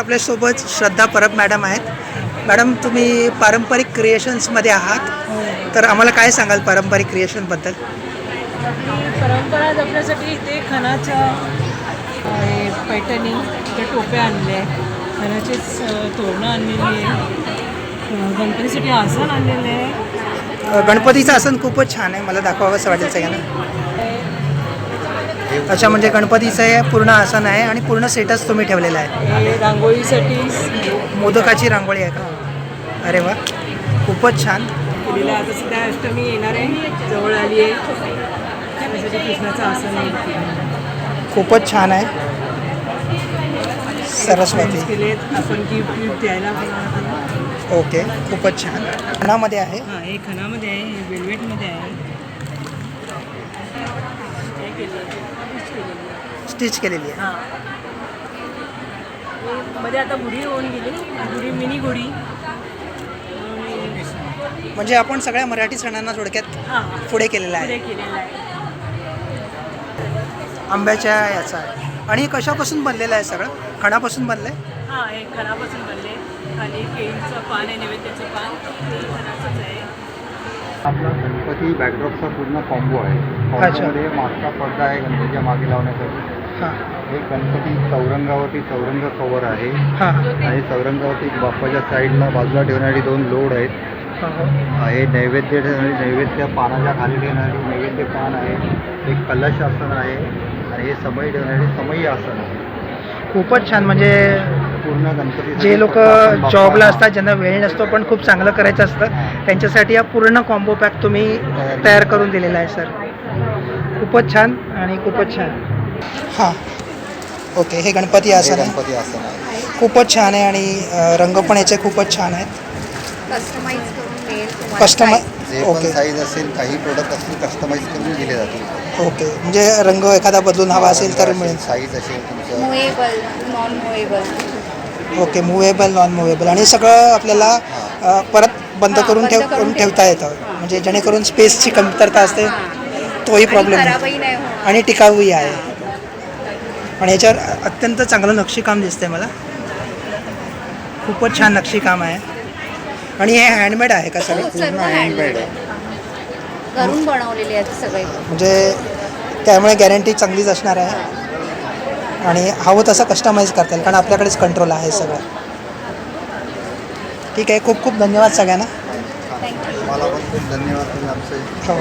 आपल्यासोबत श्रद्धा परब मॅडम आहेत. मॅडम, तुम्ही पारंपरिक क्रिएशन्समध्ये आहात, तर आम्हाला काय सांगाल पारंपरिक क्रिएशनबद्दल? परंपरा जपण्यासाठी इथे खणाच्या पैठणी टोप्या आणल्या आहे, खणाचेच तोरणं आणलेली आहे, गणपतीसाठी आसन आणलेलं आहे. गणपतीचं आसन खूपच छान आहे, मला दाखवावं असं वाटेल सगळ्यांना. अच्छा, म्हणजे गणपतीचं हे पूर्ण आसन आहे आणि पूर्ण सेटच तुम्ही ठेवलेला आहे. हे रांगोळीसाठी मोदकाची रांगोळी आहे का? अरे वा, खूपच छान केलेलं आहे. आता सध्या अष्टमी येणार आहे, जवळ आली आहे, त्यासाठी कृष्णाचं आसन आहे. खूपच छान आहे. सरस्वती केले आपण गिफ्ट द्यायला पण. ओके, खूपच छान. खणामध्ये आहे. हां, हे खणामध्ये आहे, हे वेल्वेटमध्ये आहे. स्टिच केलेली आहे. हां, मध्ये आता गुढी होऊन गेली, गुढी मिनी गुढी. म्हणजे आपण सगळ्या मराठी सणांना थोडक्यात हां, पुढे केलेला आहे. पुढे केलेलं आहे. आंब्याच्या याचा आहे. आणि हे कशापासून बनलेलं आहे? सगळं खणापासून बनलं आहे. हां, हे खणापासून बनले. खाली केळीचं पान आहे, नैवेद्याचं पान, ते खणाचंच आहे. आपला गणपती बॅकड्रॉपचा पूर्ण कॉम्बो आहे. कॉम्बोमध्ये मागचा पडदा आहे गणपतीच्या मागे लावण्यासाठी. हां एक गणपती चौरंगावरती चौरंग कवर आहे हां आणि चौरंगावरती बाप्पाच्या साईडला बाजूला ठेवणारी 2 लोड आहेत. हां. हे नैवेद्य नैवेद्य पानाच्या खाली ठेवणारी नैवेद्य पान आहे. एक कलश आसन आहे आणि हे समई ठेवणारी समई आसन आहे. खूपच छान. म्हणजे पूर्ण गणपती जे लोक जॉबला असतात, ज्यांना वेळ नसतो पण खूप चांगलं करायचं असतं, त्यांच्यासाठी हा पूर्ण कॉम्बो पॅक तुम्ही तयार करून दिलेला आहे सर. खूपच छान आणि खूपच छान. हां, ओके. हे गणपती आसन आहे. गणपती आसन आहे. खूपच छान आहे आणि रंग पण याचे खूपच छान आहेत. कस्टमाइज करून मिळेल तुम्हाला. जे पण प्राइस. साईज असेल, काही प्रोडक्ट असतील कस्टमाइज करून दिले जातील. ओके, म्हणजे रंग एखादा बदलून हवा असेल तर मिळेल. साईज असेल तुमचं. Movable, non movable. Okay, movable, non movable. आणि सगळं आपल्याला परत बंद करून ठेवता येतं, म्हणजे जेणेकरून स्पेसची कमतरता असते तोही प्रॉब्लेम नाही खराबही नाही होणार. आणि टिकाऊही आहे. आणि याच्यावर अत्यंत चांगलं नक्षीकाम दिसतंय मला. खूपच छान नक्षीकाम आहे. आणि हे हँडमेड आहे का सगळं? सर्व हँडमेड आहे, घरून बनवलेले आहेत सगळे. म्हणजे त्यामुळे गॅरंटी चांगलीच असणार आहे आणि हवं तसं कस्टमाइज करता येईल, कारण आपल्याकडेच कंट्रोल आहे सगळं. ठीक आहे, खूप खूप धन्यवाद सगळ्यांना. थँक्यू. मला पण खूप धन्यवाद तुम्ही आमचे. हो.